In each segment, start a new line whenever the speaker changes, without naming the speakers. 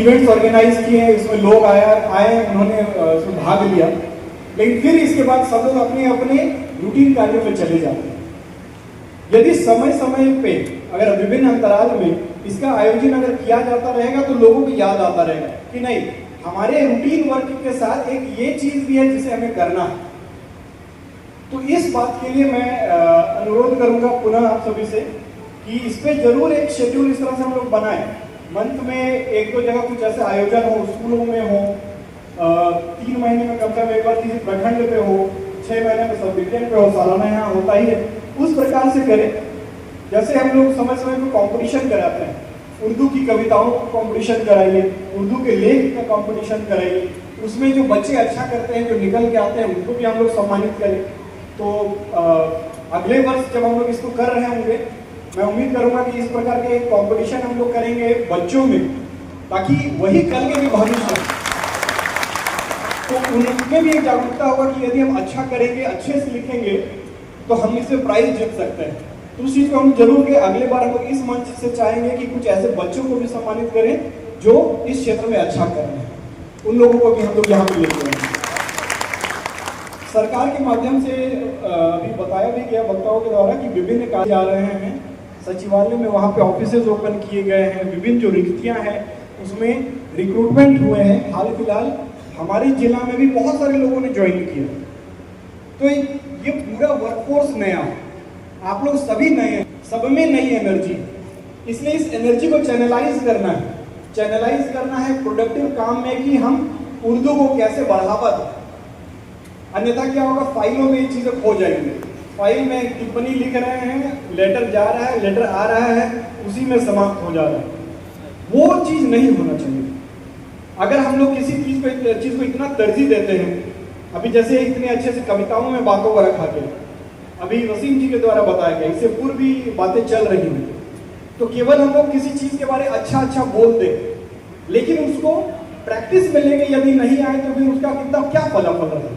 Events organise किए, इसमें लोग आए उन्होंने इसमें भाग लिया, लेकिन फिर इसके बाद सब लोग अपने अपने रूटीन कार्यों में चले जाते हैं। यदि समय समय पे अगर विभिन्न अंतराल में इसका आयोजन अगर किया जाता रहेगा तो लोगों को याद आता रहेगा कि नहीं, हमारे रूटीन वर्क के साथ एक ये चीज भी है जिसे हमें करना है। तो इस बात के लिए मैं अनुरोध करूंगा पुनः आप सभी से कि इस पे जरूर एक शेड्यूल इस तरह से हम लोग बनाएं। मंथ में एक दो जगह कुछ ऐसे आयोजन हो, स्कूलों में हो, 3 महीने में कम से कम एक बार किसी प्रखंड पे हो, 6 महीने में सब डिवीजन पे हो, सालाना यहाँ होता ही है, उस प्रकार से करें। जैसे हम लोग समय समय पर कंपटीशन कराते हैं, उर्दू की कविताओं का कंपटीशन कराइए, उर्दू के लेख का कंपटीशन कराइए, उसमें जो बच्चे अच्छा करते हैं, जो निकल के आते हैं, उनको भी हम लोग सम्मानित करें। तो अगले वर्ष जब हम लोग इसको कर रहे होंगे, मैं उम्मीद करूंगा कि इस प्रकार के कंपटीशन हम लोग करेंगे बच्चों में, ताकि वही कल के भी भविष्य, तो उनमें भी एक जागरूकता होगा कि यदि हम अच्छा करेंगे, अच्छे से लिखेंगे, तो हम इससे प्राइज जीत सकते हैं। तो उस चीज को हम जरूर के अगले बार हम लोग इस मंच से चाहेंगे कि कुछ ऐसे बच्चों को भी सम्मानित करें जो इस क्षेत्र में अच्छा कर रहे हैं, उन लोगों को भी हम लोग यहाँ पे लेके आएंगे। सरकार के माध्यम से अभी बताया भी गया वक्ताओं के द्वारा कि विभिन्न कार्य आ रहे हैं, सचिवालय में वहाँ पे ऑफिसेज ओपन किए गए हैं, विभिन्न जो रिक्तियाँ हैं उसमें रिक्रूटमेंट हुए हैं। हाल फिलहाल हमारे जिला में भी बहुत सारे लोगों ने ज्वाइन किया। तो ये पूरा वर्कफोर्स नया है, आप लोग सभी नए हैं, सब में नई एनर्जी, इसलिए इस एनर्जी को चैनलाइज करना है प्रोडक्टिव काम में कि हम उर्दू को कैसे बढ़ावा दें। अन्यथा क्या होगा, फाइलों में ये चीजें खो जाएंगी। फाइल में टिप्पणी लिख रहे हैं, लेटर जा रहा है, लेटर आ रहा है, उसी में समाप्त हो जा रहा है। वो चीज नहीं होना चाहिए। अगर हम लोग किसी चीज को इतना तरजीह देते हैं, अभी जैसे इतने अच्छे से कविताओं में बातों को रखा गया, अभी वसीम जी के द्वारा बताया गया, इससे पूर्व भी बातें चल रही हैं, तो केवल हम लोग किसी चीज के बारे में अच्छा बोल दें, लेकिन उसको प्रैक्टिस में लेके यदि नहीं आए तो फिर उसका कितना क्या फलाफल रहे।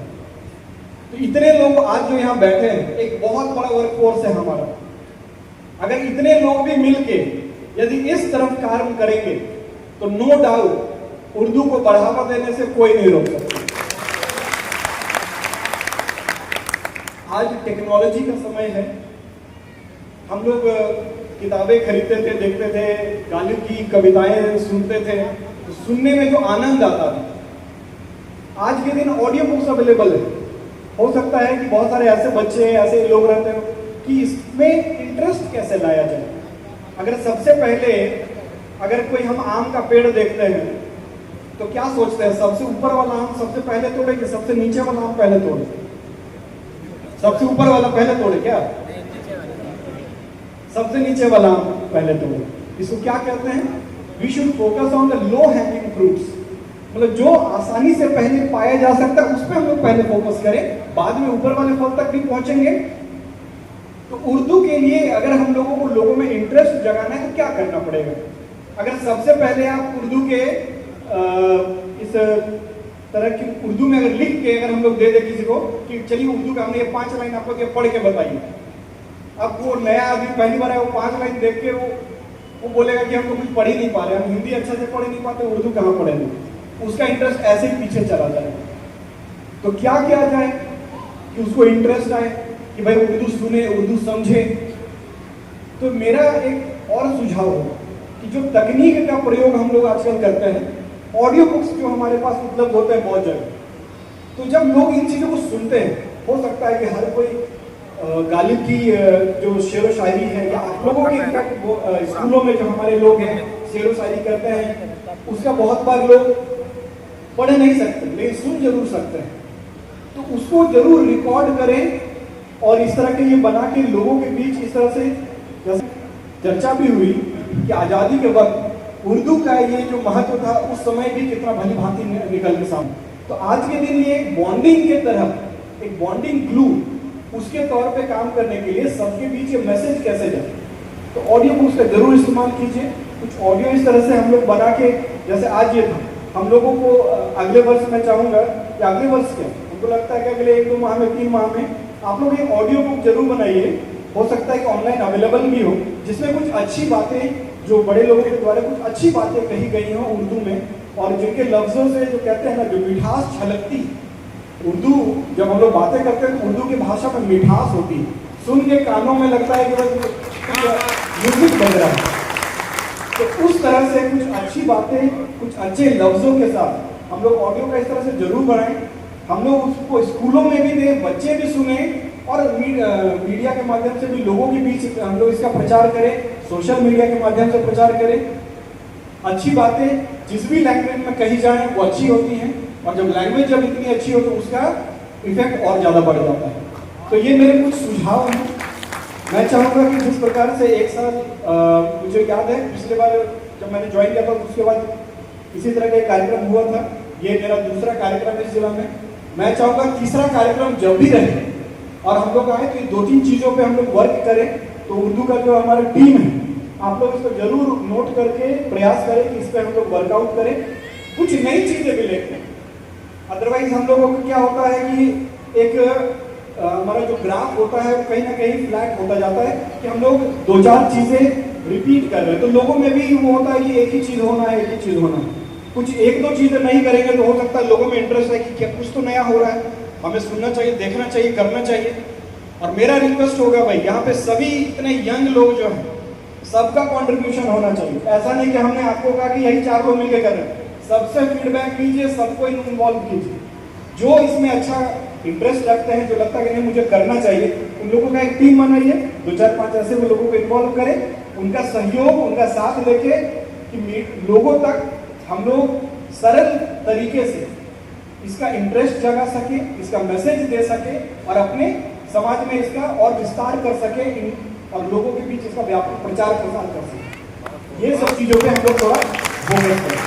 तो इतने लोग आज जो यहाँ बैठे हैं, एक बहुत बड़ा वर्कफोर्स है हमारा। अगर इतने लोग भी मिलके यदि इस तरफ कार्य करेंगे तो नो डाउट उर्दू को बढ़ावा देने से कोई नहीं रोक सकता। आज टेक्नोलॉजी का समय है, हम लोग किताबें खरीदते थे, देखते थे, गालिब की कविताएं सुनते थे, तो सुनने में जो आनंद आता था, आज के दिन ऑडियो बुक्स अवेलेबल है। हो सकता है कि बहुत सारे ऐसे बच्चे ऐसे लोग रहते हैं कि इसमें इंटरेस्ट कैसे लाया जाए। अगर सबसे पहले अगर कोई हम आम का पेड़ देखते हैं तो क्या सोचते हैं, सबसे ऊपर वाला आम सबसे पहले तोड़े कि सबसे नीचे वाला आम पहले तोड़े? सबसे ऊपर वाला पहले तोड़े क्या? सबसे नीचे वाला आम पहले तोड़े। इसको क्या कहते हैं? We should focus on the low hanging fruits, मतलब जो आसानी से पहले पाया जा सकता है उस पर हम लोग पहले फोकस करें, बाद में ऊपर वाले फल तक भी पहुंचेंगे। तो उर्दू के लिए अगर हम लोगों में इंटरेस्ट जगाना है तो क्या करना पड़ेगा? अगर सबसे पहले आप उर्दू के इस तरह की उर्दू में अगर लिख के अगर हम लोग दे दे किसी को कि चलिए उर्दू का हमने ये 5 लाइन आप लोग पढ़ के बताइए, अब वो नया आदमी पहली बार है, वो 5 लाइन देख के वो बोलेगा कि हम तो कुछ पढ़ ही नहीं पा रहे, हम हिंदी अच्छा से पढ़ ही नहीं पाते, उर्दू कहाँ पढ़ेंगे? उसका इंटरेस्ट ऐसे ही पीछे चला जाएगा। तो क्या किया जाए कि उसको इंटरेस्ट आए कि भाई उर्दू सुने, उर्दू समझे? तो मेरा एक और सुझाव है कि जो तकनीक का प्रयोग हम लोग आजकल करते हैं, ऑडियो बुक्स जो हमारे पास उपलब्ध होते हैं बहुत जगह, तो जब लोग इन चीज़ों को सुनते हैं, हो सकता है कि हर कोई गालिब की जो शेर व शायरी है या आप लोगों के स्कूलों में जो हमारे लोग हैं शेर व शायरी करते हैं, उसका बहुत बार लोग पढ़ नहीं सकते लेकिन सुन जरूर सकते हैं। तो उसको जरूर रिकॉर्ड करें और इस तरह के ये बना के लोगों के बीच इस तरह से, जैसे चर्चा भी हुई कि आज़ादी के वक्त उर्दू का ये जो महत्व था उस समय भी कितना भली भांति निकल के सामने। तो आज के दिन ये एक बॉन्डिंग के तरह, एक बॉन्डिंग ग्लू उसके तौर पे काम करने के लिए सबके बीच ये मैसेज कैसे जाए, तो ऑडियो बुक्स का जरूर इस्तेमाल कीजिए। कुछ ऑडियो इस तरह से हम लोग बना के, जैसे आज ये था, हम लोगों को अगले वर्ष मैं चाहूँगा कि अगले वर्ष क्या, हमको लगता है कि अगले 1-2 माह में, 3 माह में आप लोग एक ऑडियो बुक जरूर बनाइए। हो सकता है कि ऑनलाइन अवेलेबल भी हो, जिसमें कुछ अच्छी बातें, जो बड़े लोगों के द्वारा कुछ अच्छी बातें कही गई हों उर्दू में, और जिनके लफ्जों से जो कहते हैं ना, जो मिठास छलकती, उर्दू जब हम लोग बातें करते हैं तो उर्दू की भाषा में मिठास होती है, सुन के कानों में लगता है कि बस म्यूजिक बज रहा है। तो उस तरह से कुछ अच्छी बातें, कुछ अच्छे लफ्जों के साथ हम लोग ऑडियो का इस तरह से जरूर बढ़ाएं। हम लोग उसको स्कूलों में भी दें, बच्चे भी सुने, और मीडिया के माध्यम से भी लोगों के बीच हम लोग इसका प्रचार करें, सोशल मीडिया के माध्यम से प्रचार करें। अच्छी बातें जिस भी लैंग्वेज में कही जाए वो अच्छी होती हैं, और जब लैंग्वेज जब इतनी अच्छी हो तो उसका इफेक्ट और ज़्यादा बढ़ जाता है। तो ये मेरे कुछ सुझाव हैं। मैं चाहूँगा कि जिस प्रकार से एक साल मुझे याद है पिछले बार जब मैंने ज्वाइन किया था उसके बाद इसी तरह का एक कार्यक्रम हुआ था। ये मेरा दूसरा कार्यक्रम है इस जिला में। मैं चाहूँगा तीसरा कार्यक्रम जब भी रहे और हम लोग आए तो 2-3 चीज़ों पे हम लोग वर्क करें। तो उर्दू का जो हमारा टीम है, आप लोग इसको जरूर नोट करके प्रयास करें कि इस पर हम लोग वर्कआउट करें, कुछ नई चीज़ें भी लेते हैं। अदरवाइज हम लोगों को क्या होता है कि एक हमारा जो ग्राफ होता है वो कहीं ना कहीं फ्लैट होता जाता है कि हम लोग 2-4 चीज़ें रिपीट कर रहे हैं। तो लोगों में भी वो होता है कि एक ही चीज़ होना है, एक ही चीज़ होना है। कुछ 1-2 चीज़ें नहीं करेंगे तो हो सकता है लोगों में इंटरेस्ट है कि क्या कुछ तो नया हो रहा है, हमें सुनना चाहिए, देखना चाहिए, करना चाहिए। और मेरा रिक्वेस्ट होगा भाई, यहाँ पे सभी इतने यंग लोग जो हैं सबका कंट्रीब्यूशन होना चाहिए। ऐसा नहीं कि हमने आपको कहा कि यही 4 लोग मिलकर कर रहे हैं। सबसे फीडबैक लीजिए, सबको इन्वॉल्व कीजिए। जो इसमें अच्छा इंटरेस्ट रखते हैं, जो लगता है कि नहीं मुझे करना चाहिए, उन लोगों का एक टीम बनाइए, 2-4-5 ऐसे वो लोगों को इन्वॉल्व करें, उनका सहयोग, उनका साथ लेके कि लोगों तक हम लोग सरल तरीके से इसका इंटरेस्ट जगा सके, इसका मैसेज दे सके और अपने समाज में इसका और विस्तार कर सके और लोगों के बीच इसका व्यापक प्रचार प्रसार कर सके। ये सब चीज़ों पे हम लोग थोड़ा फोकस करें।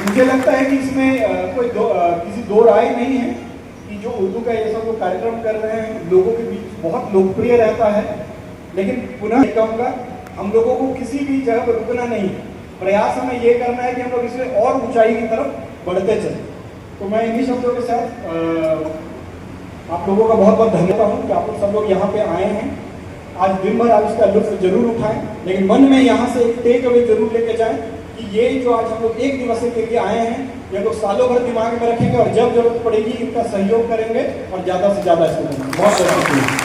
मुझे लगता है कि इसमें कोई किसी दो राय नहीं है कि जो उर्दू का ये सब जो कार्यक्रम कर रहे हैं लोगों के बीच बहुत लोकप्रिय रहता है। लेकिन पुनः कहूँगा, हम लोगों को किसी भी जगह पर रुकना नहीं है। प्रयास हमें ये करना है कि हम लोग इससे और ऊंचाई की तरफ बढ़ते चलें। तो मैं इन्हीं शब्दों के साथ आप लोगों का बहुत बहुत धन्यवाद हूँ कि आप लोग सब लोग यहाँ पे आए हैं। आज दिन भर आप इसका लुत्फ जरूर उठाएं, लेकिन मन में यहाँ से एक टेक अवे जरूर लेके जाएं कि ये जो आज हम लोग एक दिवसीय के लिए आए हैं, ये लोग सालों भर दिमाग में रखेंगे और जब जरूरत पड़ेगी इनका सहयोग करेंगे और ज़्यादा से ज़्यादा इसको करेंगे। बहुत बहुत शुक्रिया।